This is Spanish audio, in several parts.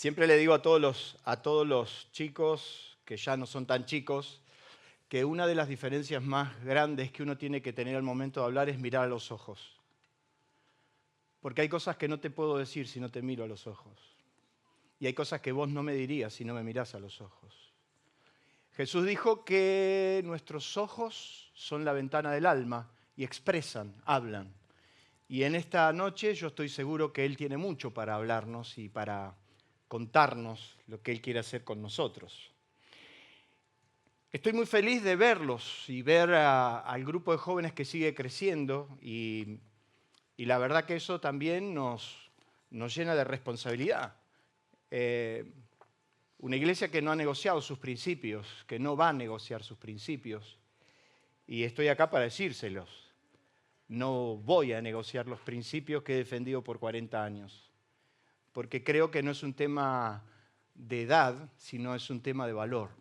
Siempre le digo a todos los chicos, que ya no son tan chicos, que una de las diferencias más grandes que uno tiene que tener al momento de hablar es mirar a los ojos. Porque hay cosas que no te puedo decir si no te miro a los ojos. Y hay cosas que vos no me dirías si no me mirás a los ojos. Jesús dijo que nuestros ojos son la ventana del alma y expresan, hablan. Y en esta noche yo estoy seguro que Él tiene mucho para hablarnos y para contarnos lo que Él quiere hacer con nosotros. Estoy muy feliz de verlos y ver al grupo de jóvenes que sigue creciendo y la verdad que eso también nos llena de responsabilidad. Una iglesia que no ha negociado sus principios, que no va a negociar sus principios. Y estoy acá para decírselos. No voy a negociar los principios que he defendido por 40 años. Porque creo que no es un tema de edad, sino es un tema de valor.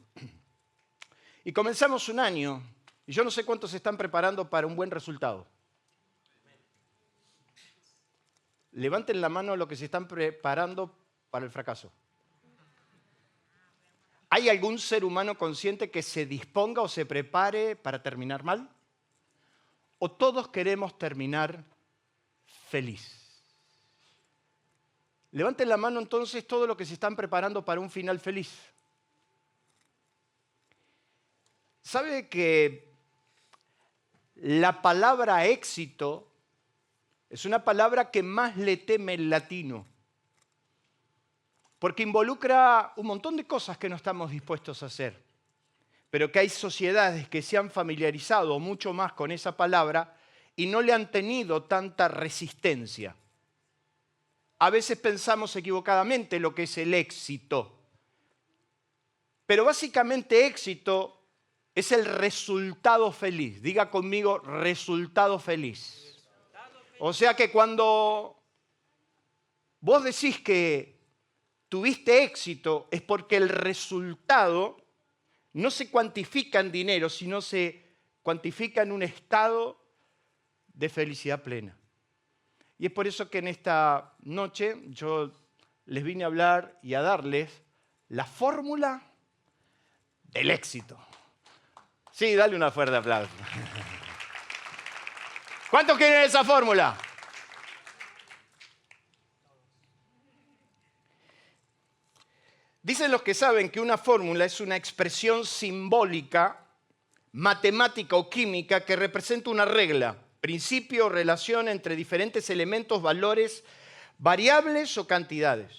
Y comenzamos un año, y yo no sé cuántos se están preparando para un buen resultado. Levanten la mano los que se están preparando para el fracaso. ¿Hay algún ser humano consciente que se disponga o se prepare para terminar mal? ¿O todos queremos terminar feliz? Levanten la mano entonces todos los que se están preparando para un final feliz. ¿Sabe que la palabra éxito es una palabra que más le teme el latino? Porque involucra un montón de cosas que no estamos dispuestos a hacer. Pero que hay sociedades que se han familiarizado mucho más con esa palabra y no le han tenido tanta resistencia. A veces pensamos equivocadamente lo que es el éxito. Pero básicamente éxito es el resultado feliz. Diga conmigo, resultado feliz. O sea que cuando vos decís que tuviste éxito es porque el resultado no se cuantifica en dinero, sino se cuantifica en un estado de felicidad plena. Y es por eso que en esta noche yo les vine a hablar y a darles la fórmula del éxito. Sí, dale una fuerte aplauso. ¿Cuántos quieren esa fórmula? Dicen los que saben que una fórmula es una expresión simbólica, matemática o química que representa una regla, principio o relación entre diferentes elementos, valores, variables o cantidades.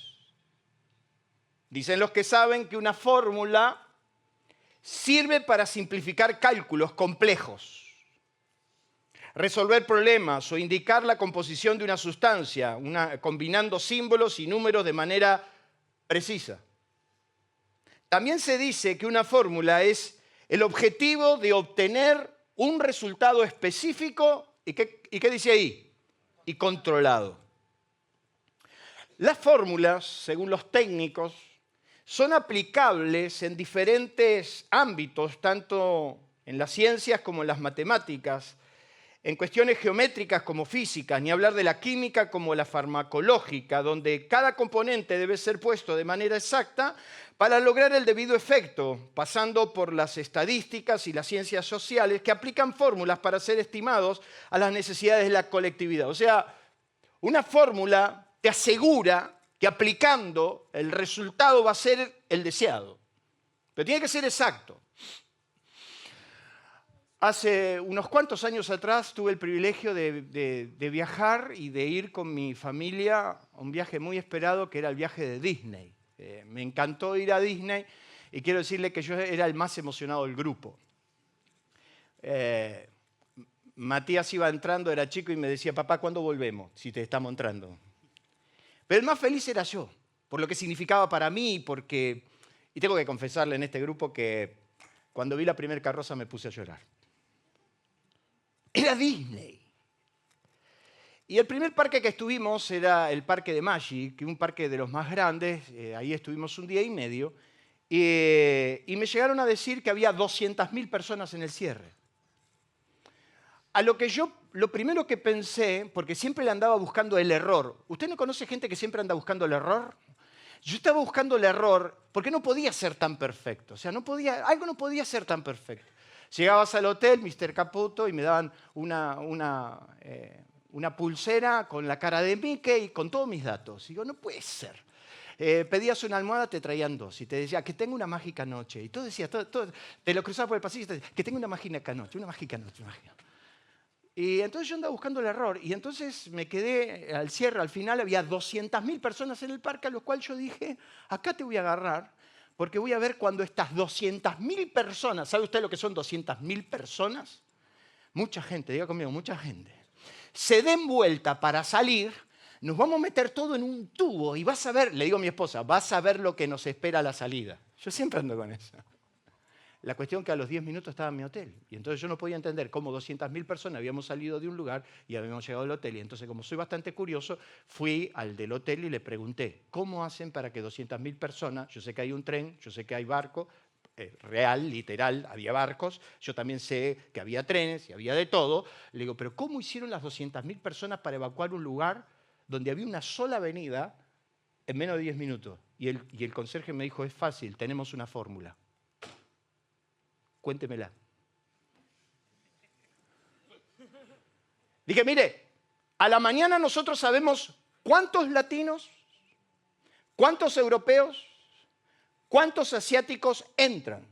Dicen los que saben que una fórmula sirve para simplificar cálculos complejos, resolver problemas o indicar la composición de una sustancia, combinando símbolos y números de manera precisa. También se dice que una fórmula es el objetivo de obtener un resultado específico y ¿qué dice ahí? Y controlado. Las fórmulas, según los técnicos, son aplicables en diferentes ámbitos, tanto en las ciencias como en las matemáticas, en cuestiones geométricas como físicas, ni hablar de la química como la farmacológica, donde cada componente debe ser puesto de manera exacta para lograr el debido efecto, pasando por las estadísticas y las ciencias sociales que aplican fórmulas para ser estimados a las necesidades de la colectividad. O sea, una fórmula te asegura que aplicando el resultado va a ser el deseado, pero tiene que ser exacto. Hace unos cuantos años atrás tuve el privilegio de viajar y de ir con mi familia a un viaje muy esperado que era el viaje de Disney. Me encantó ir a Disney y quiero decirle que yo era el más emocionado del grupo. Matías iba entrando, era chico y me decía, papá, ¿cuándo volvemos? Si te estamos entrando. Pero el más feliz era yo, por lo que significaba para mí, y tengo que confesarle en este grupo que cuando vi la primera carroza me puse a llorar. Era Disney. Y el primer parque que estuvimos era el parque de Magic, un parque de los más grandes. Ahí estuvimos un día y medio. Y me llegaron a decir que había 200.000 personas en el cierre. A lo que yo, lo primero que pensé, porque siempre le andaba buscando el error. ¿Usted no conoce gente que siempre anda buscando el error? Yo estaba buscando el error porque no podía ser tan perfecto. O sea, algo no podía ser tan perfecto. Llegabas al hotel, Mr. Caputo, y me daban una pulsera con la cara de Mickey y con todos mis datos. Y digo, no puede ser. Pedías una almohada, te traían dos. Y te decía, que tenga una mágica noche. Y todo decía, te lo cruzabas por el pasillo y te decía, que tenga una mágica noche, una mágica noche, una mágica noche. Y entonces yo andaba buscando el error. Y entonces me quedé al cierre, al final había 200.000 personas en el parque, a lo cual yo dije, acá te voy a agarrar, porque voy a ver cuando estas 200.000 personas, ¿sabe usted lo que son 200.000 personas? Mucha gente, diga conmigo, mucha gente. Se den vuelta para salir, nos vamos a meter todo en un tubo y vas a ver, le digo a mi esposa, vas a ver lo que nos espera a la salida. Yo siempre ando con eso. La cuestión es que a los 10 minutos estaba en mi hotel. Y entonces yo no podía entender cómo 200.000 personas habíamos salido de un lugar y habíamos llegado al hotel. Y entonces, como soy bastante curioso, fui al del hotel y le pregunté, ¿cómo hacen para que 200.000 personas, yo sé que hay un tren, yo sé que hay barco, real, literal, había barcos, yo también sé que había trenes y había de todo. Le digo, pero ¿cómo hicieron las 200.000 personas para evacuar un lugar donde había una sola avenida en menos de 10 minutos? Y el conserje me dijo, es fácil, tenemos una fórmula. Cuéntemela. Dije, mire, a la mañana nosotros sabemos cuántos latinos, cuántos europeos, cuántos asiáticos entran.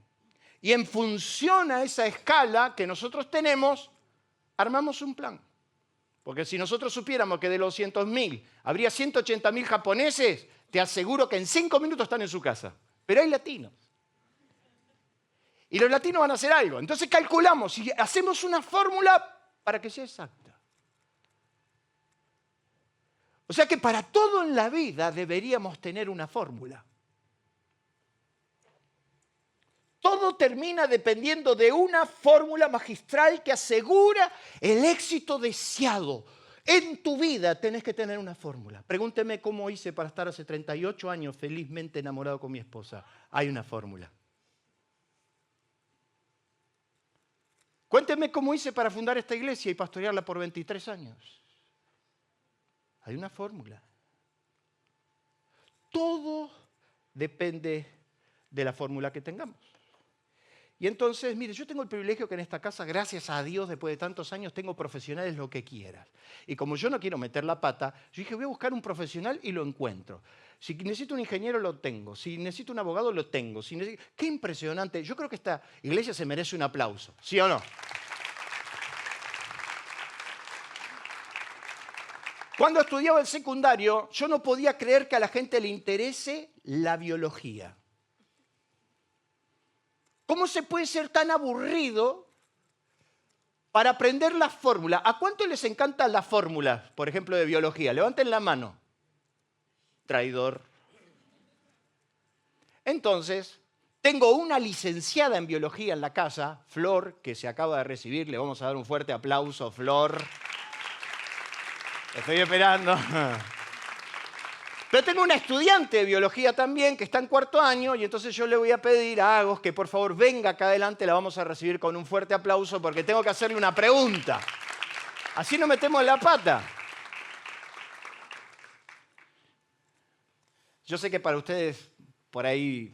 Y en función a esa escala que nosotros tenemos, armamos un plan. Porque si nosotros supiéramos que de los 200.000 habría 180.000 japoneses, te aseguro que en 5 minutos están en su casa. Pero hay latinos. Y los latinos van a hacer algo. Entonces calculamos y hacemos una fórmula para que sea exacta. O sea que para todo en la vida deberíamos tener una fórmula. Todo termina dependiendo de una fórmula magistral que asegura el éxito deseado. En tu vida tenés que tener una fórmula. Pregúnteme cómo hice para estar hace 38 años felizmente enamorado con mi esposa. Hay una fórmula. Cuénteme cómo hice para fundar esta iglesia y pastorearla por 23 años. Hay una fórmula. Todo depende de la fórmula que tengamos. Y entonces, mire, yo tengo el privilegio que en esta casa, gracias a Dios, después de tantos años, tengo profesionales lo que quieras. Y como yo no quiero meter la pata, yo dije, voy a buscar un profesional y lo encuentro. Si necesito un ingeniero, lo tengo. Si necesito un abogado, lo tengo. ¡Qué impresionante! Yo creo que esta iglesia se merece un aplauso, ¿sí o no? Cuando estudiaba el secundario, yo no podía creer que a la gente le interese la biología. ¿Cómo se puede ser tan aburrido para aprender las fórmulas? ¿A cuánto les encantan las fórmulas, por ejemplo, de biología? Levanten la mano. Traidor. Entonces, tengo una licenciada en biología en la casa, Flor, que se acaba de recibir. Le vamos a dar un fuerte aplauso, Flor. Estoy esperando. Pero tengo una estudiante de biología también que está en 4º año y entonces yo le voy a pedir a Agos que por favor venga acá adelante, la vamos a recibir con un fuerte aplauso porque tengo que hacerle una pregunta. Así no metemos la pata. Yo sé que para ustedes por ahí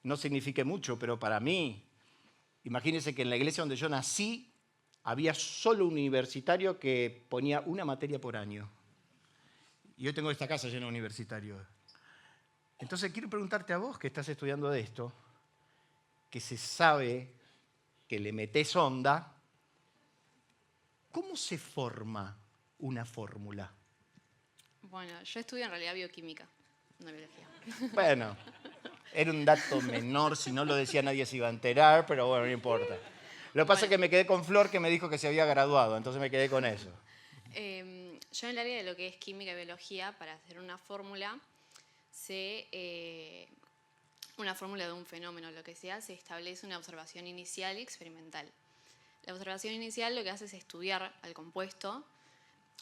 no signifique mucho, pero para mí, imagínense que en la iglesia donde yo nací había solo un universitario que ponía una materia por año. Y yo tengo esta casa llena de universitarios. Entonces quiero preguntarte a vos que estás estudiando de esto, que se sabe que le metés onda, ¿cómo se forma una fórmula? Bueno, yo estudio en realidad bioquímica, no biología. Bueno, era un dato menor, si no lo decía nadie se iba a enterar, pero bueno, no importa. Lo que pasa es que me quedé con Flor que me dijo que se había graduado, entonces me quedé con eso. Yo en el área de lo que es química y biología, para hacer una fórmula, una fórmula de un fenómeno, lo que sea, se establece una observación inicial y experimental. La observación inicial lo que hace es estudiar al compuesto,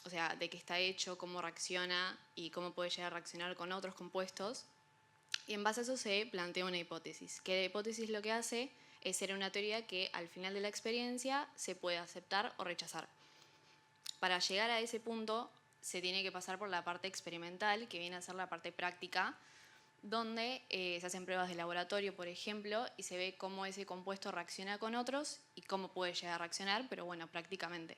o sea, de qué está hecho, cómo reacciona y cómo puede llegar a reaccionar con otros compuestos. Y en base a eso se plantea una hipótesis, que la hipótesis lo que hace es ser una teoría que al final de la experiencia se puede aceptar o rechazar. Para llegar a ese punto se tiene que pasar por la parte experimental, que viene a ser la parte práctica, donde se hacen pruebas de laboratorio, por ejemplo, y se ve cómo ese compuesto reacciona con otros y cómo puede llegar a reaccionar, pero bueno, prácticamente.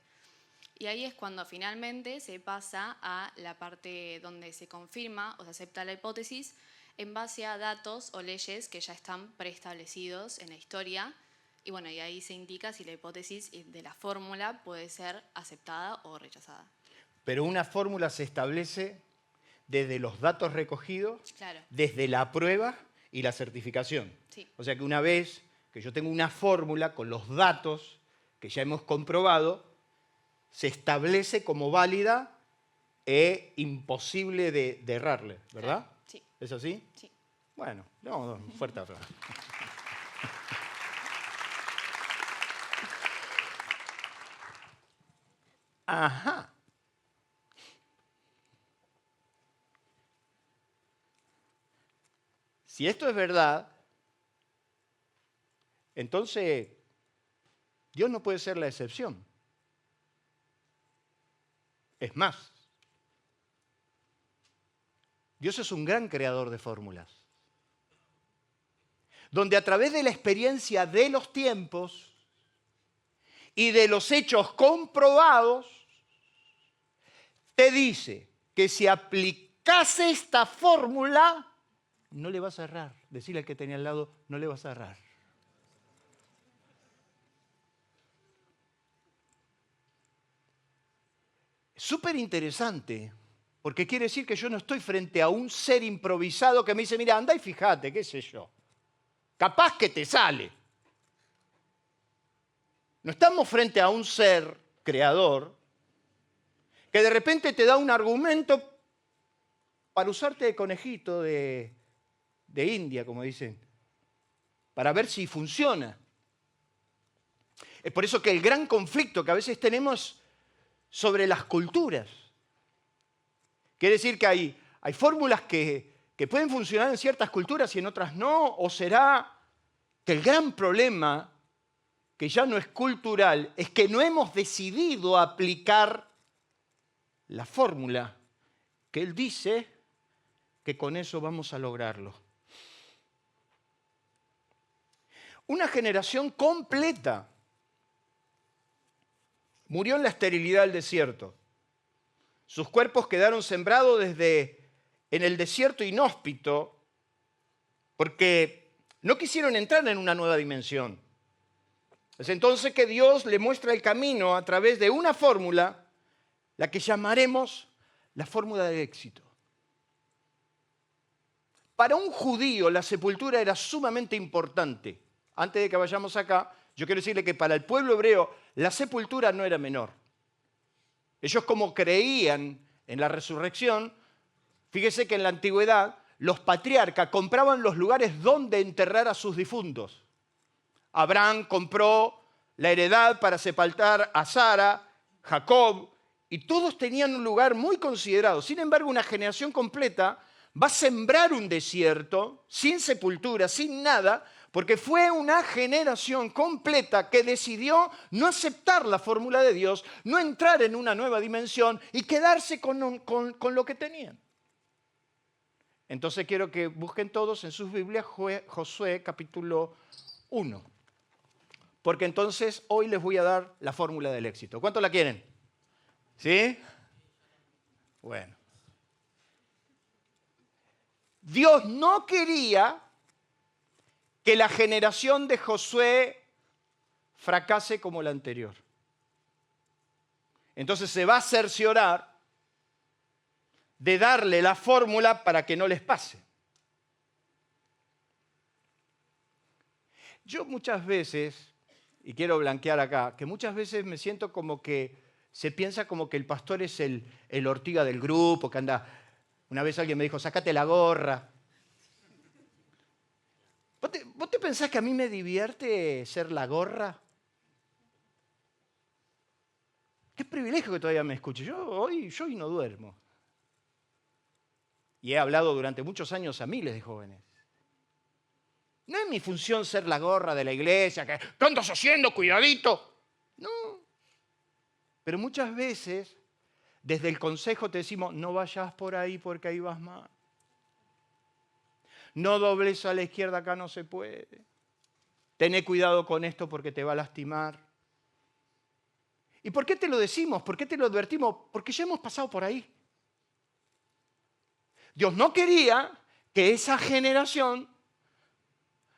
Y ahí es cuando finalmente se pasa a la parte donde se confirma o se acepta la hipótesis en base a datos o leyes que ya están preestablecidos en la historia. Y bueno, y ahí se indica si la hipótesis de la fórmula puede ser aceptada o rechazada. Pero una fórmula se establece desde los datos recogidos, Claro. desde la prueba y la certificación. Sí. O sea que una vez que yo tengo una fórmula con los datos que ya hemos comprobado, se establece como válida e imposible de errarle, ¿verdad? Claro. Sí. ¿Es así? Sí. Bueno, le vamos a dar un fuerte aplauso. Ajá. Si esto es verdad, entonces Dios no puede ser la excepción. Es más, Dios es un gran creador de fórmulas, donde a través de la experiencia de los tiempos y de los hechos comprobados, te dice que si aplicase esta fórmula, no le vas a errar. Decirle al que tenía al lado, no le vas a errar. Es súper interesante, porque quiere decir que yo no estoy frente a un ser improvisado que me dice, mira, anda y fíjate, qué sé yo. Capaz que te sale. No estamos frente a un ser creador que de repente te da un argumento para usarte de conejito de India, como dicen, para ver si funciona. Es por eso que el gran conflicto que a veces tenemos sobre las culturas. Quiere decir que hay fórmulas que pueden funcionar en ciertas culturas y en otras no, o será que el gran problema, que ya no es cultural, es que no hemos decidido aplicar la fórmula que Él dice que con eso vamos a lograrlo. Una generación completa murió en la esterilidad del desierto. Sus cuerpos quedaron sembrados en el desierto inhóspito porque no quisieron entrar en una nueva dimensión. Es entonces que Dios le muestra el camino a través de una fórmula, la que llamaremos la fórmula del éxito. Para un judío la sepultura era sumamente importante. Antes de que vayamos acá, yo quiero decirle que para el pueblo hebreo la sepultura no era menor. Ellos, como creían en la resurrección, fíjese que en la antigüedad los patriarcas compraban los lugares donde enterrar a sus difuntos. Abraham compró la heredad para sepultar a Sara, Jacob, y todos tenían un lugar muy considerado. Sin embargo, una generación completa va a sembrar un desierto sin sepultura, sin nada, porque fue una generación completa que decidió no aceptar la fórmula de Dios, no entrar en una nueva dimensión y quedarse con lo que tenían. Entonces quiero que busquen todos en sus Biblias Josué capítulo 1. Porque entonces hoy les voy a dar la fórmula del éxito. ¿Cuánto la quieren? ¿Sí? Bueno. Dios no quería que la generación de Josué fracase como la anterior. Entonces se va a cerciorar de darle la fórmula para que no les pase. Yo muchas veces, y quiero blanquear acá, que muchas veces me siento como que se piensa como que el pastor es el Ortiga del grupo, que anda. Una vez alguien me dijo, sácate la gorra. ¿Vos te pensás que a mí me divierte ser la gorra? Qué privilegio que todavía me escuche. Yo hoy no duermo. Y he hablado durante muchos años a miles de jóvenes. No es mi función ser la gorra de la iglesia, que ¿qué andas haciendo? Cuidadito. No. Pero muchas veces, desde el consejo te decimos, no vayas por ahí porque ahí vas mal. No dobles a la izquierda, acá no se puede. Tené cuidado con esto porque te va a lastimar. ¿Y por qué te lo decimos? ¿Por qué te lo advertimos? Porque ya hemos pasado por ahí. Dios no quería que esa generación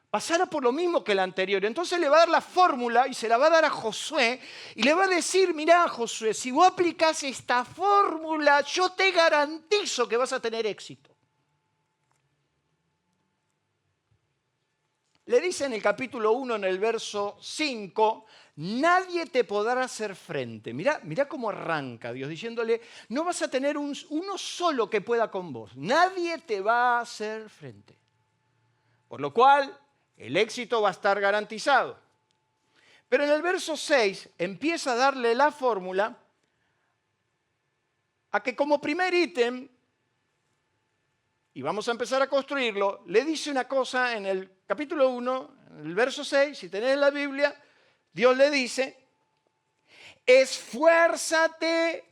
pasara por lo mismo que la anterior. Entonces le va a dar la fórmula y se la va a dar a Josué y le va a decir, mirá Josué, si vos aplicás esta fórmula, yo te garantizo que vas a tener éxito. Le dice en el capítulo 1, en el verso 5, nadie te podrá hacer frente. Mirá cómo arranca Dios diciéndole, no vas a tener uno solo que pueda con vos. Nadie te va a hacer frente. Por lo cual, el éxito va a estar garantizado. Pero en el verso 6 empieza a darle la fórmula a que como primer ítem, y vamos a empezar a construirlo, le dice una cosa en el capítulo 1, en el verso 6, si tenés la Biblia, Dios le dice, esfuérzate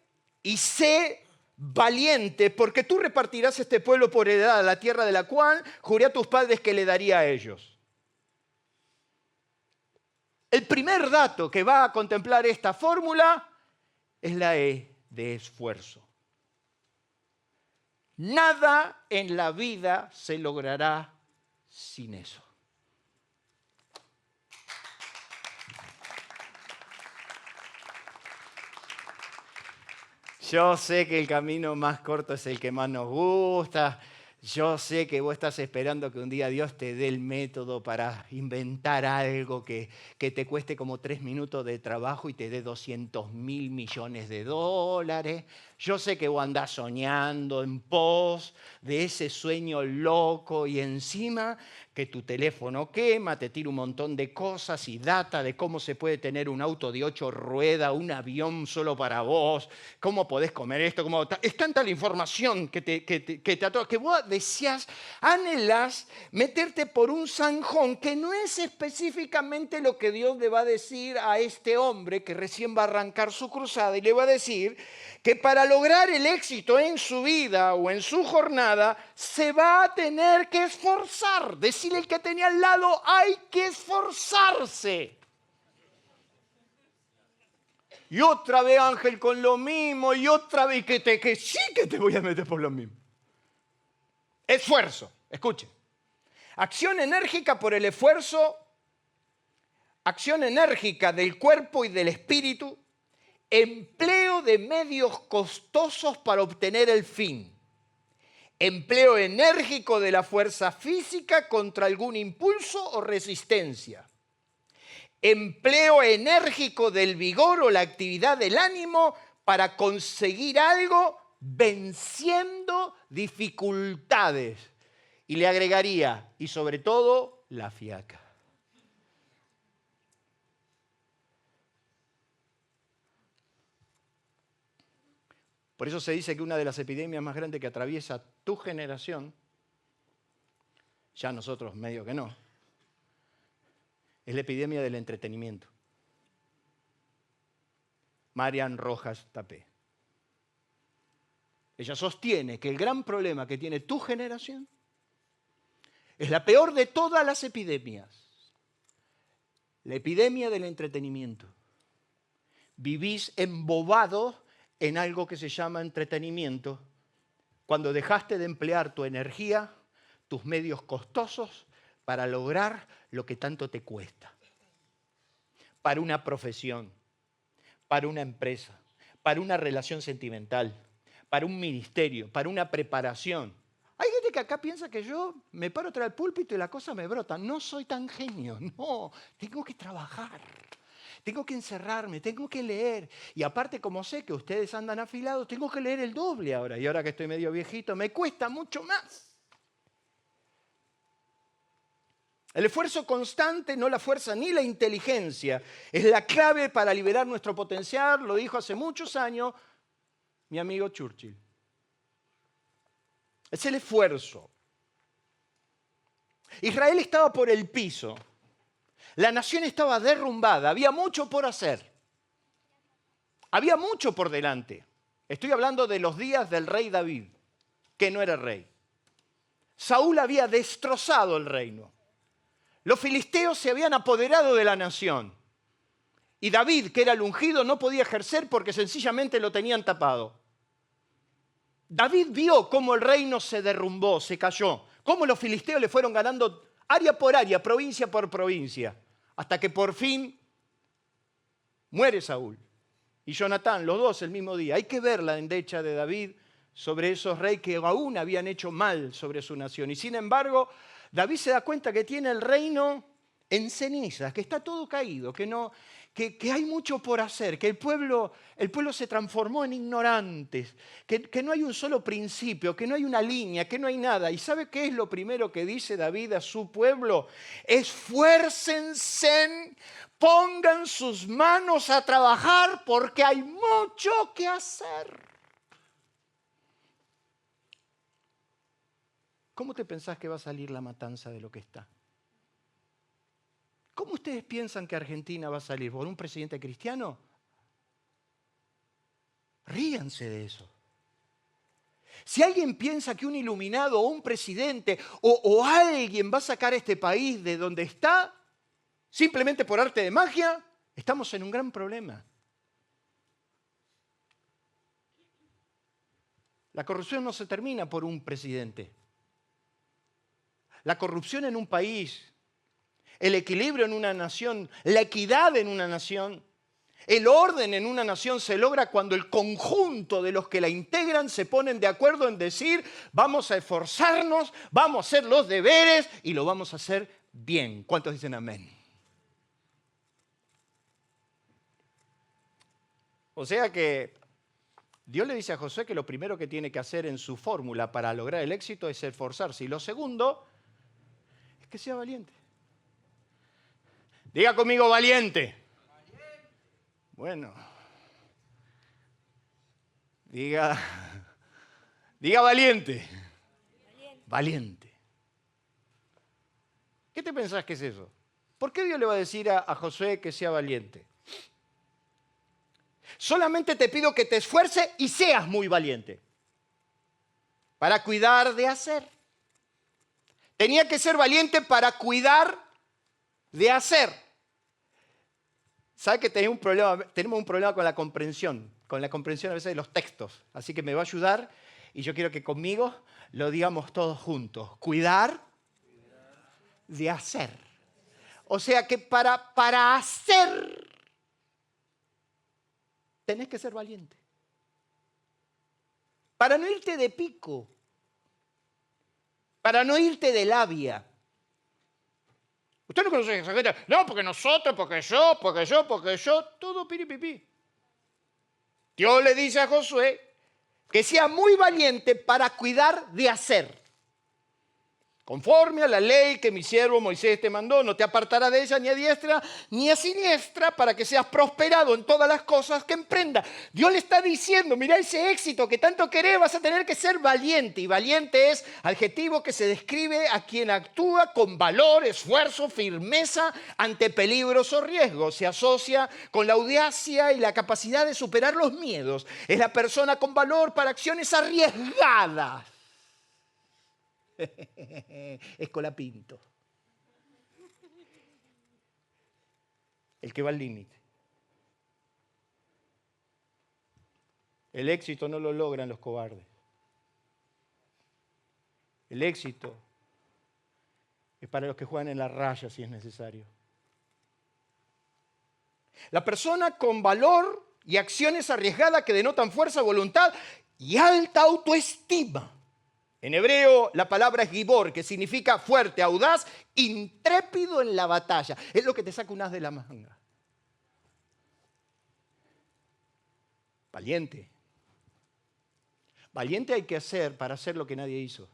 y sé valiente, porque tú repartirás este pueblo por heredad a la tierra de la cual juré a tus padres que le daría a ellos. El primer dato que va a contemplar esta fórmula es la E de esfuerzo. Nada en la vida se logrará sin eso. Yo sé que el camino más corto es el que más nos gusta. Yo sé que vos estás esperando que un día Dios te dé el método para inventar algo que te cueste como 3 minutos de trabajo y te dé 200.000 millones de dólares. Yo sé que vos andás soñando en pos de ese sueño loco y encima que tu teléfono quema, te tira un montón de cosas y data de cómo se puede tener un auto de 8 ruedas, un avión solo para vos, cómo podés comer esto. Es tanta la información que vos deseás, anhelás meterte por un zanjón que no es específicamente lo que Dios le va a decir a este hombre que recién va a arrancar su cruzada y le va a decir que para lograr el éxito en su vida o en su jornada se va a tener que esforzar. Decirle al que tenía al lado, hay que esforzarse. Y otra vez Ángel con lo mismo y otra vez que sí que te voy a meter por lo mismo. Esfuerzo, escuchen. Acción enérgica por el esfuerzo, acción enérgica del cuerpo y del espíritu, empleo de medios costosos para obtener el fin, empleo enérgico de la fuerza física contra algún impulso o resistencia, empleo enérgico del vigor o la actividad del ánimo para conseguir algo venciendo dificultades. Y le agregaría, y sobre todo, la fiaca. Por eso se dice que una de las epidemias más grandes que atraviesa tu generación, ya nosotros medio que no, es la epidemia del entretenimiento. Marian Rojas Tapé. Ella sostiene que el gran problema que tiene tu generación es la peor de todas las epidemias. La epidemia del entretenimiento. Vivís embobados en algo que se llama entretenimiento cuando dejaste de emplear tu energía, tus medios costosos para lograr lo que tanto te cuesta. Para una profesión, para una empresa, para una relación sentimental, para un ministerio, para una preparación. Hay gente que acá piensa que yo me paro tras el púlpito y la cosa me brota. No soy tan genio, no, tengo que trabajar. Tengo que encerrarme, tengo que leer. Y aparte, como sé que ustedes andan afilados, tengo que leer el doble ahora. Y ahora que estoy medio viejito, me cuesta mucho más. El esfuerzo constante, no la fuerza ni la inteligencia, es la clave para liberar nuestro potencial, lo dijo hace muchos años mi amigo Churchill. Es el esfuerzo. Israel estaba por el piso. La nación estaba derrumbada, había mucho por hacer. Había mucho por delante. Estoy hablando de los días del rey David, que no era rey. Saúl había destrozado el reino. Los filisteos se habían apoderado de la nación. Y David, que era el ungido, no podía ejercer porque sencillamente lo tenían tapado. David vio cómo el reino se derrumbó, se cayó, cómo los filisteos le fueron ganando área por área, provincia por provincia, hasta que por fin muere Saúl y Jonatán, los dos el mismo día. Hay que ver la endecha de David sobre esos reyes que aún habían hecho mal sobre su nación. Y sin embargo, David se da cuenta que tiene el reino en cenizas, que está todo caído, que hay mucho por hacer, que el pueblo se transformó en ignorantes, que no hay un solo principio, que no hay una línea, que no hay nada. ¿Y sabe qué es lo primero que dice David a su pueblo? Esfuércense, pongan sus manos a trabajar porque hay mucho que hacer. ¿Cómo te pensás que va a salir la matanza de lo que está? ¿Cómo ustedes piensan que Argentina va a salir? ¿Por un presidente cristiano? Ríanse de eso. Si alguien piensa que un iluminado o un presidente o alguien va a sacar a este país de donde está, simplemente por arte de magia, estamos en un gran problema. La corrupción no se termina por un presidente. La corrupción en un país, el equilibrio en una nación, la equidad en una nación, el orden en una nación se logra cuando el conjunto de los que la integran se ponen de acuerdo en decir: vamos a esforzarnos, vamos a hacer los deberes y lo vamos a hacer bien. ¿Cuántos dicen amén? O sea que Dios le dice a Josué que lo primero que tiene que hacer en su fórmula para lograr el éxito es esforzarse. Y lo segundo es que sea valiente. Diga conmigo, valiente. Bueno. Diga valiente. Valiente. ¿Qué te pensás que es eso? ¿Por qué Dios le va a decir a Josué que sea valiente? Solamente te pido que te esfuerces y seas muy valiente para cuidar de hacer. Tenía que ser valiente para cuidar de hacer. ¿Sabe que tenemos un problema con la comprensión a veces de los textos? Así que me va a ayudar y yo quiero que conmigo lo digamos todos juntos. Cuidar de hacer. O sea que para hacer tenés que ser valiente. Para no irte de pico. Para no irte de labia. Usted no conoce esa gente. No, porque nosotros, porque yo. Todo piripipí. Dios le dice a Josué que sea muy valiente para cuidar de hacer. Conforme a la ley que mi siervo Moisés te mandó, no te apartarás de ella ni a diestra ni a siniestra para que seas prosperado en todas las cosas que emprenda. Dios le está diciendo: mira ese éxito que tanto querés, vas a tener que ser valiente. Y valiente es adjetivo que se describe a quien actúa con valor, esfuerzo, firmeza ante peligros o riesgos. Se asocia con la audacia y la capacidad de superar los miedos. Es la persona con valor para acciones arriesgadas. Escolapinto. El que va al límite. El éxito no lo logran los cobardes. El éxito es para los que juegan en la raya si es necesario. La persona con valor y acciones arriesgadas que denotan fuerza, voluntad y alta autoestima. En hebreo la palabra es gibor, que significa fuerte, audaz, intrépido en la batalla. Es lo que te saca un as de la manga. Valiente. Valiente hay que ser para hacer lo que nadie hizo.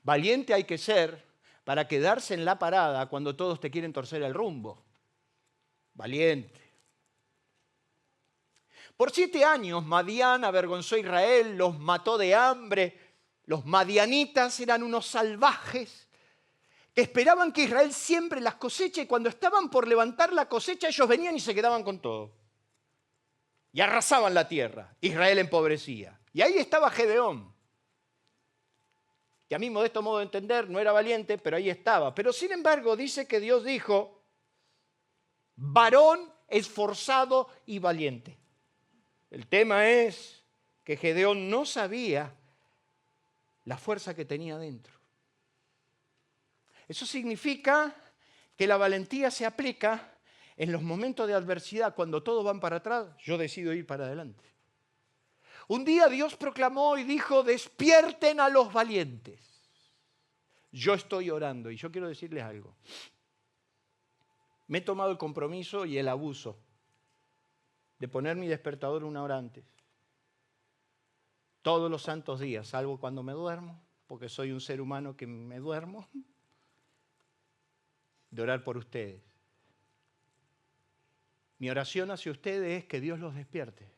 Valiente hay que ser para quedarse en la parada cuando todos te quieren torcer el rumbo. Valiente. Por 7 años Madián avergonzó a Israel, los mató de hambre. Los madianitas eran unos salvajes que esperaban que Israel siembre las cosechas y cuando estaban por levantar la cosecha ellos venían y se quedaban con todo. Y arrasaban la tierra. Israel empobrecía. Y ahí estaba Gedeón. que a mi modesto modo de entender no era valiente, pero ahí estaba. Pero sin embargo dice que Dios dijo, varón esforzado y valiente. El tema es que Gedeón no sabía la fuerza que tenía dentro. Eso significa que la valentía se aplica en los momentos de adversidad, cuando todos van para atrás, yo decido ir para adelante. Un día Dios proclamó y dijo, despierten a los valientes. Yo estoy orando y yo quiero decirles algo. Me he tomado el compromiso y el abuso de poner mi despertador 1 hora antes. Todos los santos días, salvo cuando me duermo, porque soy un ser humano que me duermo, de orar por ustedes. Mi oración hacia ustedes es que Dios los despierte.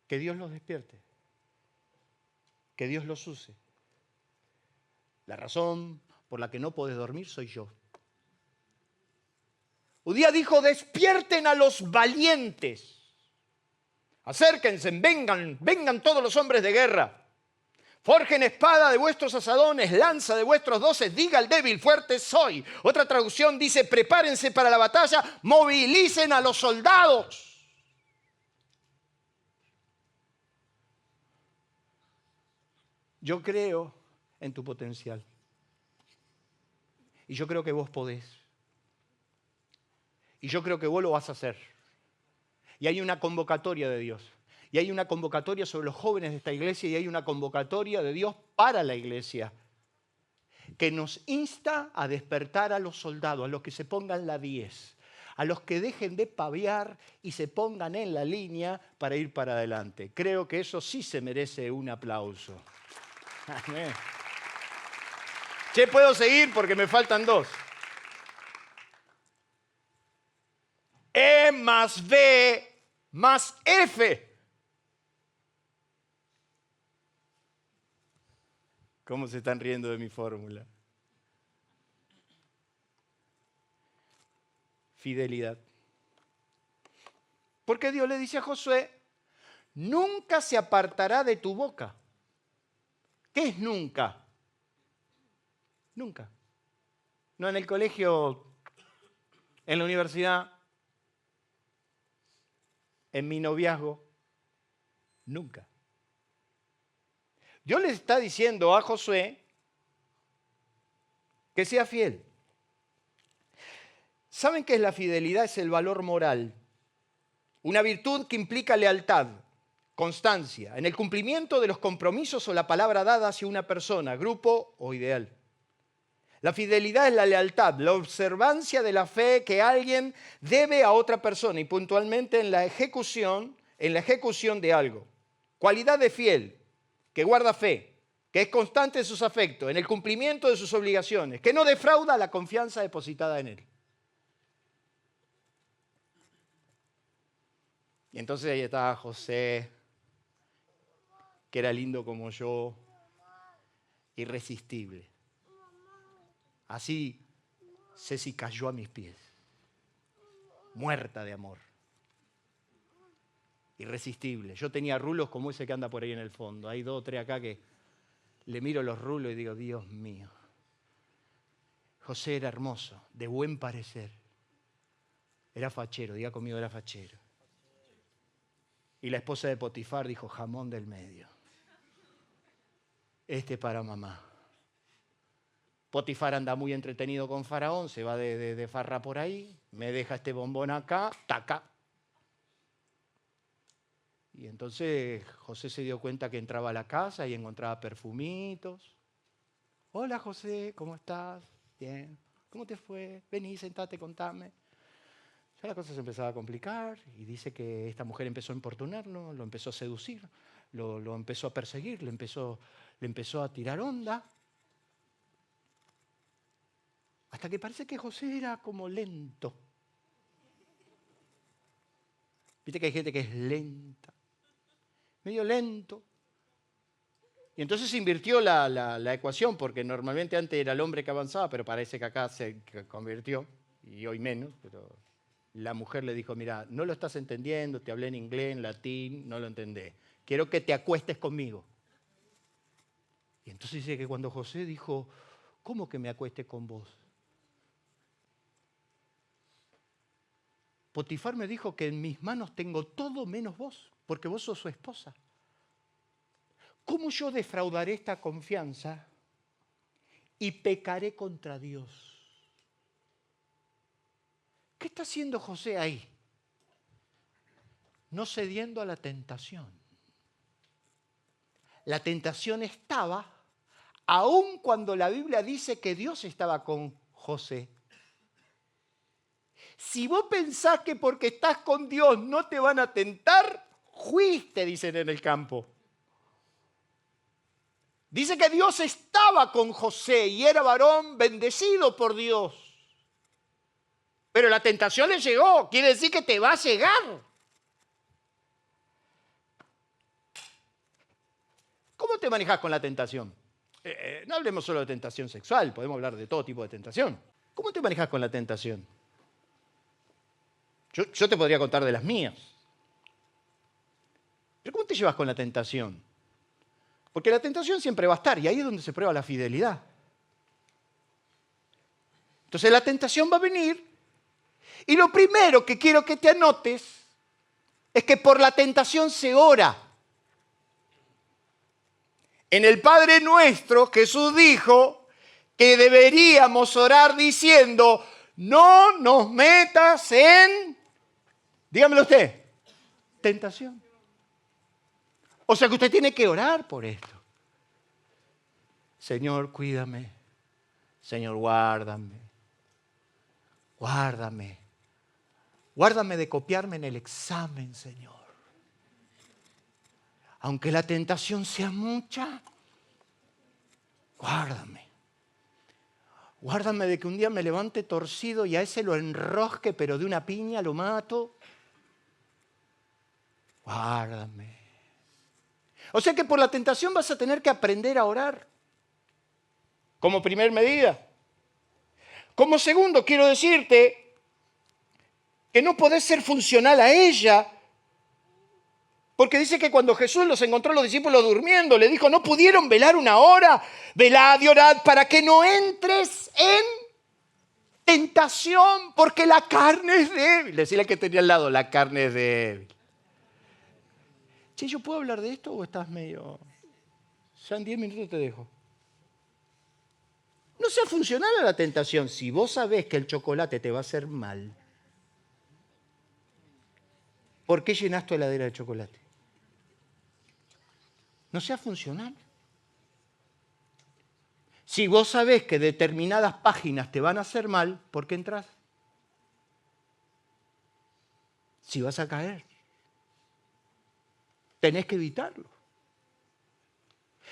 Que Dios los despierte. Que Dios los use. La razón por la que no podés dormir soy yo. Un día dijo, despierten a los valientes. Acérquense, vengan todos los hombres de guerra. Forjen espada de vuestros asadones, lanza de vuestros doces, diga al débil, fuerte soy. Otra traducción dice, prepárense para la batalla, movilicen a los soldados. Yo creo en tu potencial. Y yo creo que vos podés. Y yo creo que vos lo vas a hacer. Y hay una convocatoria de Dios. Y hay una convocatoria sobre los jóvenes de esta iglesia y hay una convocatoria de Dios para la iglesia que nos insta a despertar a los soldados, a los que se pongan la 10, a los que dejen de paviar y se pongan en la línea para ir para adelante. Creo que eso sí se merece un aplauso. Amén. Che, puedo seguir porque me faltan 2. E más B más F. ¿Cómo se están riendo de mi fórmula? Fidelidad. Porque Dios le dice a Josué, nunca se apartará de tu boca. ¿Qué es nunca? Nunca. No en el colegio, en la universidad, en mi noviazgo, nunca. Dios le está diciendo a Josué que sea fiel. ¿Saben qué es la fidelidad? Es el valor moral. Una virtud que implica lealtad, constancia, en el cumplimiento de los compromisos o la palabra dada hacia una persona, grupo o ideal. La fidelidad es la lealtad, la observancia de la fe que alguien debe a otra persona y puntualmente en la ejecución de algo. Cualidad de fiel, que guarda fe, que es constante en sus afectos, en el cumplimiento de sus obligaciones, que no defrauda la confianza depositada en él. Y entonces ahí estaba José, que era lindo como yo, irresistible. Así Ceci cayó a mis pies, muerta de amor, irresistible. Yo tenía rulos como ese que anda por ahí en el fondo. Hay 2 o 3 acá que le miro los rulos y digo, Dios mío. José era hermoso, de buen parecer. Era fachero, diga conmigo, era fachero. Y la esposa de Potifar dijo, jamón del medio. Este para mamá. Potifar anda muy entretenido con Faraón, se va de farra por ahí, me deja este bombón acá, taca. Y entonces José se dio cuenta que entraba a la casa y encontraba perfumitos. Hola José, ¿cómo estás? Bien. ¿Cómo te fue? Vení, sentate, contame. Ya la cosa se empezaba a complicar y dice que esta mujer empezó a importunarlo, lo empezó a seducir, lo empezó a perseguir, le empezó a tirar onda. Hasta que parece que José era como lento. Viste que hay gente que es lenta, medio lento. Y entonces se invirtió la ecuación, porque normalmente antes era el hombre que avanzaba, pero parece que acá se convirtió, y hoy menos, pero la mujer le dijo, mira, no lo estás entendiendo, te hablé en inglés, en latín, no lo entendés. Quiero que te acuestes conmigo. Y entonces dice que cuando José dijo, ¿cómo que me acueste con vos? Potifar me dijo que en mis manos tengo todo menos vos, porque vos sos su esposa. ¿Cómo yo defraudaré esta confianza y pecaré contra Dios? ¿Qué está haciendo José ahí? No cediendo a la tentación. La tentación estaba, aun cuando la Biblia dice que Dios estaba con José. Si vos pensás que porque estás con Dios no te van a tentar, fuiste, dicen en el campo. Dice que Dios estaba con José y era varón bendecido por Dios. Pero la tentación le llegó, quiere decir que te va a llegar. ¿Cómo te manejas con la tentación? No hablemos solo de tentación sexual, podemos hablar de todo tipo de tentación. ¿Cómo te manejas con la tentación? Yo te podría contar de las mías. Pero ¿cómo te llevas con la tentación? Porque la tentación siempre va a estar y ahí es donde se prueba la fidelidad. Entonces la tentación va a venir y lo primero que quiero que te anotes es que por la tentación se ora. En el Padre Nuestro Jesús dijo que deberíamos orar diciendo, no nos metas en, dígamelo usted, tentación. O sea que usted tiene que orar por esto. Señor, cuídame. Señor, guárdame. Guárdame. Guárdame de copiarme en el examen, Señor. Aunque la tentación sea mucha, guárdame. Guárdame de que un día me levante torcido y a ese lo enrosque, pero de una piña lo mato. Guárdame. O sea que por la tentación vas a tener que aprender a orar. Como primer medida. Como segundo, quiero decirte que no podés ser funcional a ella. Porque dice que cuando Jesús los encontró a los discípulos durmiendo, le dijo, ¿no pudieron velar una hora? Velad y orad para que no entres en tentación, porque la carne es débil. Decirle al que tenía al lado, la carne es débil. Che, ¿yo puedo hablar de esto o estás medio...? Ya en 10 minutos te dejo. No sea funcional a la tentación. Si vos sabés que el chocolate te va a hacer mal, ¿por qué llenás tu heladera de chocolate? No sea funcional. Si vos sabés que determinadas páginas te van a hacer mal, ¿por qué entras? Si vas a caer, tenés que evitarlo.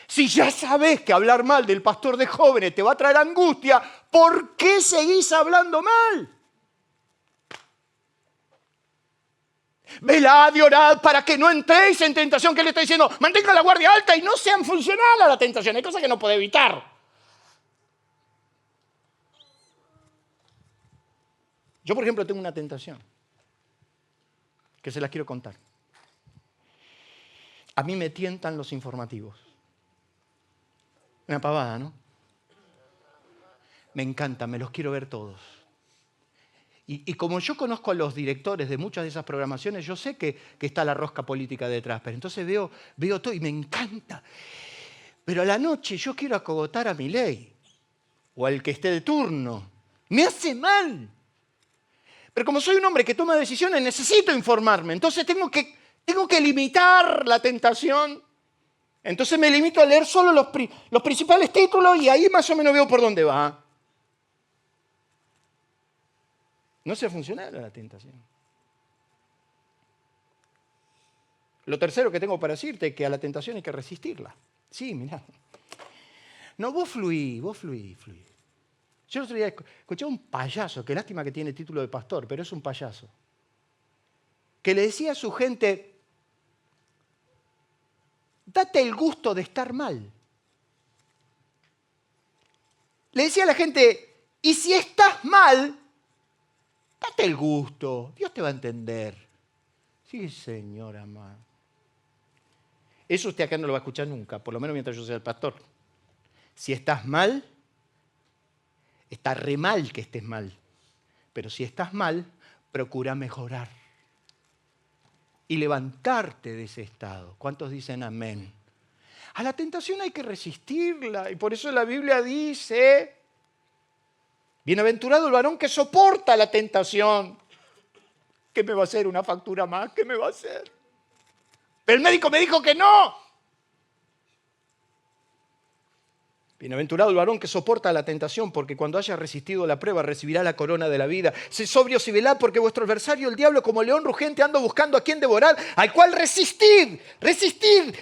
Si ya sabés que hablar mal del pastor de jóvenes te va a traer angustia, ¿por qué seguís hablando mal? Velad y orad para que no entréis en tentación. ¿Qué le está diciendo? Mantengan la guardia alta y no sean funcional a la tentación. Hay cosas que no puede evitar. Yo, por ejemplo, tengo una tentación que se las quiero contar. A mí me tientan los informativos. Una pavada, ¿no? Me encanta, me los quiero ver todos. Y como yo conozco a los directores de muchas de esas programaciones, yo sé que está la rosca política detrás, pero entonces veo todo y me encanta. Pero a la noche yo quiero acogotar a Milei o al que esté de turno. Me hace mal. Pero como soy un hombre que toma decisiones, necesito informarme. Entonces tengo que limitar la tentación. Entonces me limito a leer solo los principales títulos y ahí más o menos veo por dónde va. No sea funcional a la tentación. Lo tercero que tengo para decirte es que a la tentación hay que resistirla. Sí, mirá. No, vos fluí. Yo el otro día escuché a un payaso, qué lástima que tiene título de pastor, pero es un payaso, que le decía a su gente, date el gusto de estar mal. Le decía a la gente, y si estás mal, date el gusto, Dios te va a entender. Sí, señora amada. Eso usted acá no lo va a escuchar nunca, por lo menos mientras yo sea el pastor. Si estás mal, está re mal que estés mal. Pero si estás mal, procura mejorar y levantarte de ese estado. ¿Cuántos dicen amén? A la tentación hay que resistirla y por eso la Biblia dice, bienaventurado el varón que soporta la tentación. ¿Qué me va a hacer? ¿Una factura más? ¿Qué me va a hacer? Pero el médico me dijo que no. Bienaventurado el varón que soporta la tentación, porque cuando haya resistido la prueba recibirá la corona de la vida. Sed sobrios y velad, porque vuestro adversario, el diablo, como león rugente, anda buscando a quien devorar, al cual resistir,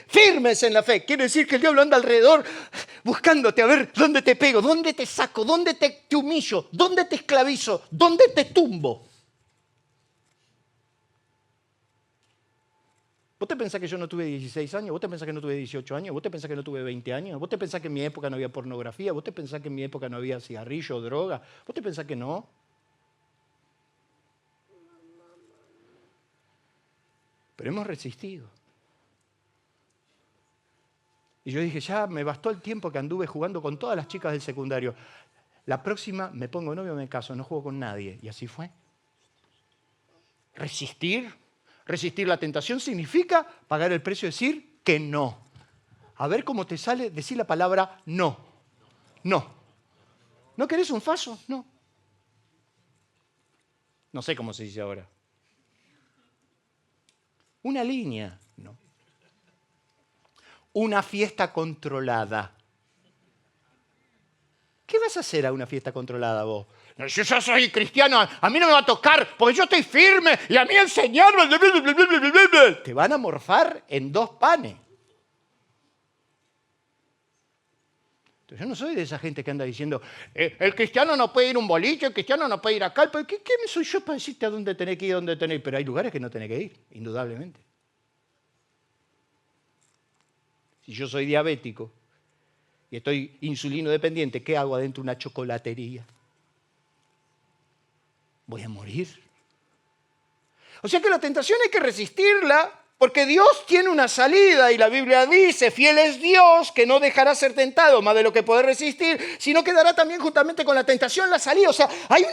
firmes en la fe. Quiere decir que el diablo anda alrededor buscándote a ver dónde te pego, dónde te saco, dónde te humillo, dónde te esclavizo, dónde te tumbo. ¿Vos te pensás que yo no tuve 16 años? ¿Vos te pensás que no tuve 18 años? ¿Vos te pensás que no tuve 20 años? ¿Vos te pensás que en mi época no había pornografía? ¿Vos te pensás que en mi época no había cigarrillo o droga? ¿Vos te pensás que no? Pero hemos resistido. Y yo dije, ya me bastó el tiempo que anduve jugando con todas las chicas del secundario. La próxima me pongo novio, me caso, no juego con nadie. Y así fue. Resistir la tentación significa pagar el precio de decir que no. A ver cómo te sale decir la palabra no. No. ¿No querés un faso? No. No sé cómo se dice ahora. Una línea. No. Una fiesta controlada. ¿Qué vas a hacer a una fiesta controlada vos? Yo ya soy cristiano, a mí no me va a tocar, porque yo estoy firme y a mí el Señor... Te van a morfar en 2 panes. Entonces, yo no soy de esa gente que anda diciendo, el cristiano no puede ir a un boliche, el cristiano no puede ir acá. ¿Qué soy yo para decirte a dónde tenés que ir, dónde tenés que ir? Pero hay lugares que no tenés que ir, indudablemente. Si yo soy diabético y estoy insulino dependiente, ¿qué hago adentro de una chocolatería? Voy a morir. O sea que la tentación hay que resistirla porque Dios tiene una salida y la Biblia dice, fiel es Dios que no dejará ser tentado más de lo que poder resistir, sino que dará también juntamente con la tentación la salida. O sea, hay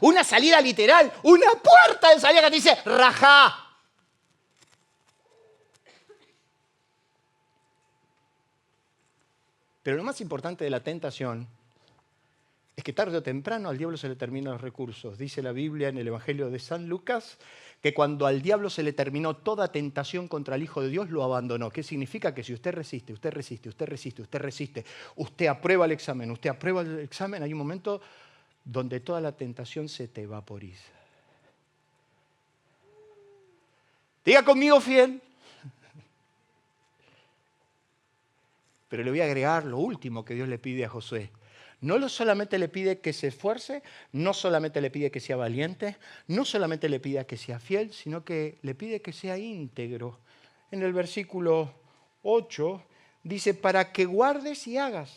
una salida literal, una puerta de salida que te dice, rajá. Pero lo más importante de la tentación es que tarde o temprano al diablo se le terminan los recursos. Dice la Biblia en el Evangelio de San Lucas que cuando al diablo se le terminó toda tentación contra el Hijo de Dios, lo abandonó. ¿Qué significa? Que si usted resiste, usted aprueba el examen, hay un momento donde toda la tentación se te vaporiza. Diga conmigo fiel. Pero le voy a agregar lo último que Dios le pide a Josué. No solamente le pide que se esfuerce, no solamente le pide que sea valiente, no solamente le pide que sea fiel, sino que le pide que sea íntegro. En el versículo 8 dice, para que guardes y hagas.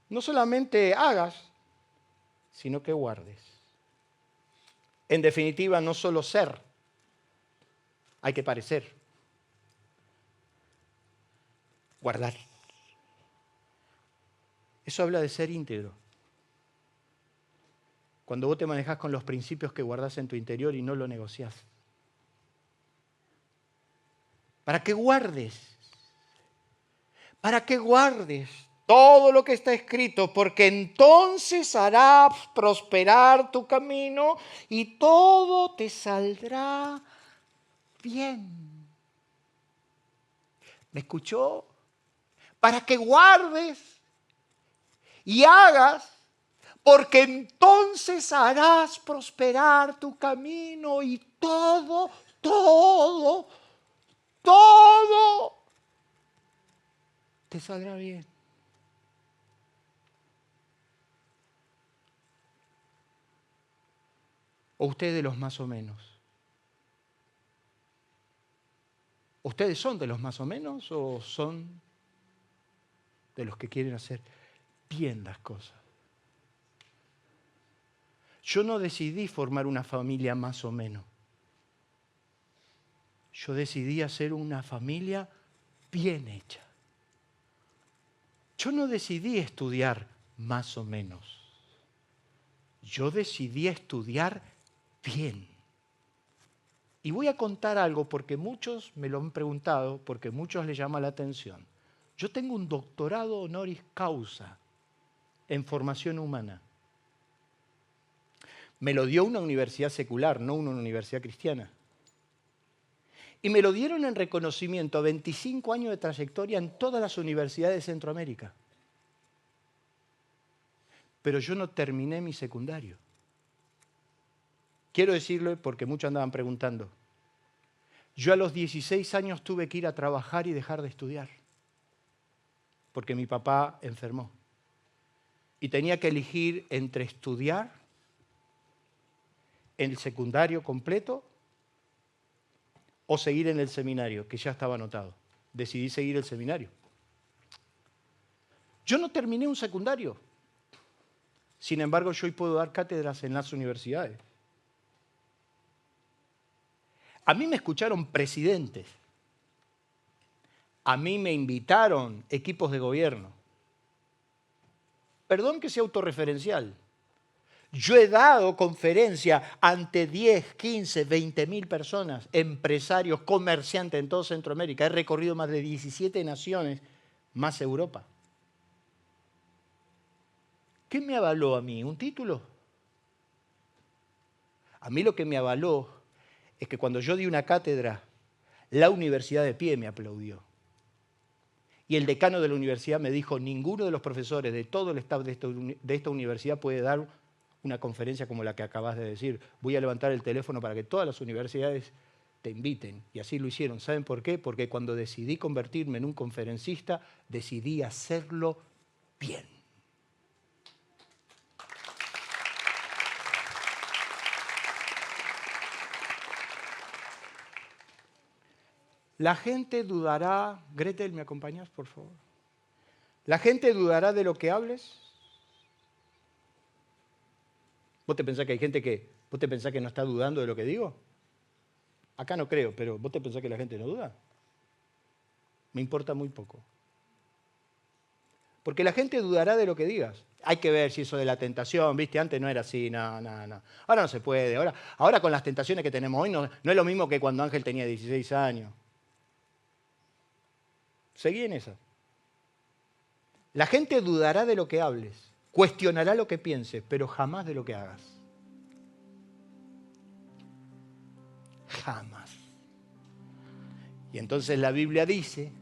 No solamente hagas, sino que guardes. En definitiva, no solo ser, hay que parecer. Guardar. Eso habla de ser íntegro. Cuando vos te manejás con los principios que guardás en tu interior y no lo negociás. Para que guardes todo lo que está escrito, porque entonces hará prosperar tu camino y todo te saldrá bien. ¿Me escuchó? Para que guardes y hagas, porque entonces harás prosperar tu camino y todo te saldrá bien. ¿O ustedes de los más o menos? ¿Ustedes son de los más o menos o son de los que quieren hacer bien las cosas? Yo no decidí formar una familia más o menos. Yo decidí hacer una familia bien hecha. Yo no decidí estudiar más o menos. Yo decidí estudiar bien. Y voy a contar algo porque muchos me lo han preguntado, porque muchos les llama la atención. Yo tengo un doctorado honoris causa en formación humana. Me lo dio una universidad secular, no una universidad cristiana. Y me lo dieron en reconocimiento a 25 años de trayectoria en todas las universidades de Centroamérica. Pero yo no terminé mi secundario. Quiero decirlo porque muchos andaban preguntando. Yo a los 16 años tuve que ir a trabajar y dejar de estudiar. Porque mi papá enfermó. Y tenía que elegir entre estudiar en el secundario completo o seguir en el seminario, que ya estaba anotado. Decidí seguir el seminario. Yo no terminé un secundario. Sin embargo, yo hoy puedo dar cátedras en las universidades. A mí me escucharon presidentes. A mí me invitaron equipos de gobierno. Perdón que sea autorreferencial. Yo he dado conferencia ante 10, 15, 20 mil personas, empresarios, comerciantes en todo Centroamérica. He recorrido más de 17 naciones, más Europa. ¿Qué me avaló a mí? ¿Un título? A mí lo que me avaló es que cuando yo di una cátedra, la universidad de pie me aplaudió. Y el decano de la universidad me dijo, ninguno de los profesores de todo el staff de esta universidad puede dar una conferencia como la que acabas de decir. Voy a levantar el teléfono para que todas las universidades te inviten. Y así lo hicieron. ¿Saben por qué? Porque cuando decidí convertirme en un conferencista, decidí hacerlo bien. La gente dudará, Gretel, ¿me acompañas, por favor? ¿La gente dudará de lo que hables? ¿Vos te pensás que hay gente vos te pensás que no está dudando de lo que digo? Acá no creo, pero ¿vos te pensás que la gente no duda? Me importa muy poco. Porque la gente dudará de lo que digas. Hay que ver si eso de la tentación, ¿viste? Antes no era así, no. Ahora no se puede. Ahora con las tentaciones que tenemos hoy no es lo mismo que cuando Ángel tenía 16 años. Seguí en esa. La gente dudará de lo que hables, cuestionará lo que pienses, pero jamás de lo que hagas. Jamás. Y entonces la Biblia dice,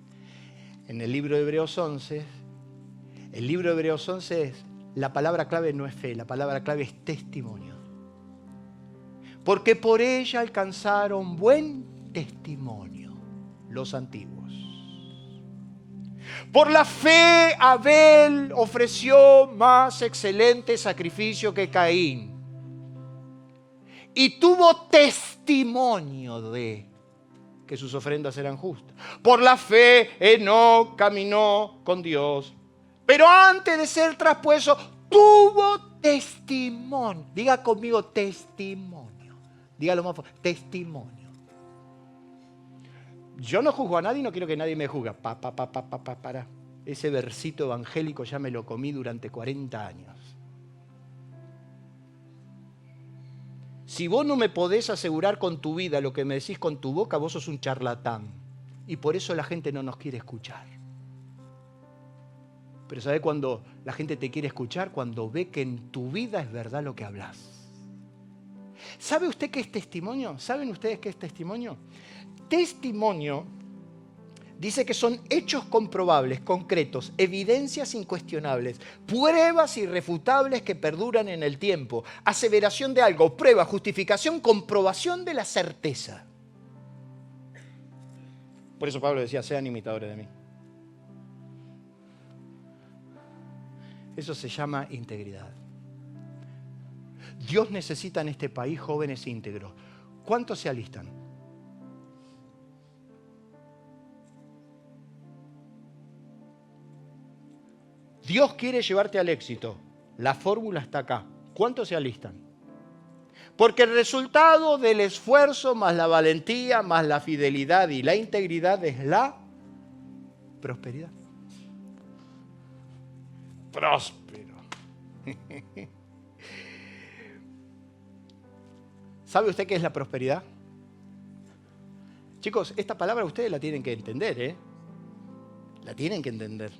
en el libro de Hebreos 11, el libro de Hebreos 11 es, la palabra clave no es fe, la palabra clave es testimonio. Porque por ella alcanzaron buen testimonio los antiguos. Por la fe Abel ofreció más excelente sacrificio que Caín. Y tuvo testimonio de que sus ofrendas eran justas. Por la fe Enoc caminó con Dios. Pero antes de ser traspuesto, tuvo testimonio. Diga conmigo testimonio. Dígalo más fuerte. Testimonio. Yo no juzgo a nadie y no quiero que nadie me juzgue. Para. Ese versito evangélico ya me lo comí durante 40 años. Si vos no me podés asegurar con tu vida lo que me decís con tu boca, vos sos un charlatán. Y por eso la gente no nos quiere escuchar. Pero ¿sabe cuándo la gente te quiere escuchar? Cuando ve que en tu vida es verdad lo que hablas. ¿Sabe usted qué es testimonio? ¿Saben ustedes qué es testimonio? Testimonio dice que son hechos comprobables, concretos, evidencias incuestionables, pruebas irrefutables que perduran en el tiempo, aseveración de algo, prueba, justificación, comprobación de la certeza. Por eso Pablo decía, sean imitadores de mí. Eso se llama integridad. Dios necesita en este país jóvenes íntegros. ¿Cuántos se alistan? Dios quiere llevarte al éxito. La fórmula está acá. ¿Cuántos se alistan? Porque el resultado del esfuerzo más la valentía, más la fidelidad y la integridad es la prosperidad. próspero. ¿Sabe usted qué es la prosperidad? Chicos, esta palabra ustedes la tienen que entender, ¿eh? La tienen que entender.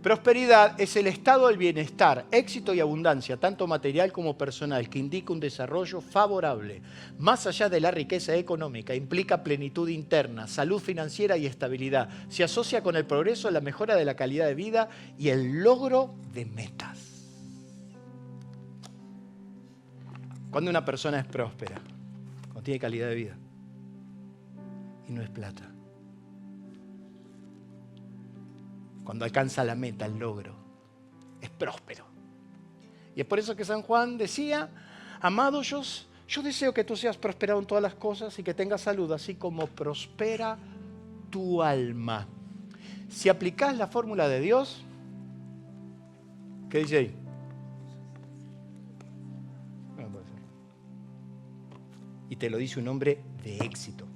Prosperidad es el estado del bienestar, éxito y abundancia, tanto material como personal, que indica un desarrollo favorable. Más allá de la riqueza económica, implica plenitud interna, salud financiera y estabilidad. Se asocia con el progreso, la mejora de la calidad de vida y el logro de metas. Cuando una persona es próspera, cuando tiene calidad de vida y no es plata. Cuando alcanza la meta, el logro, es próspero. Y es por eso que San Juan decía, amado, yo deseo que tú seas prosperado en todas las cosas y que tengas salud, así como prospera tu alma. Si aplicás la fórmula de Dios, ¿qué dice ahí? Y te lo dice un hombre de éxito.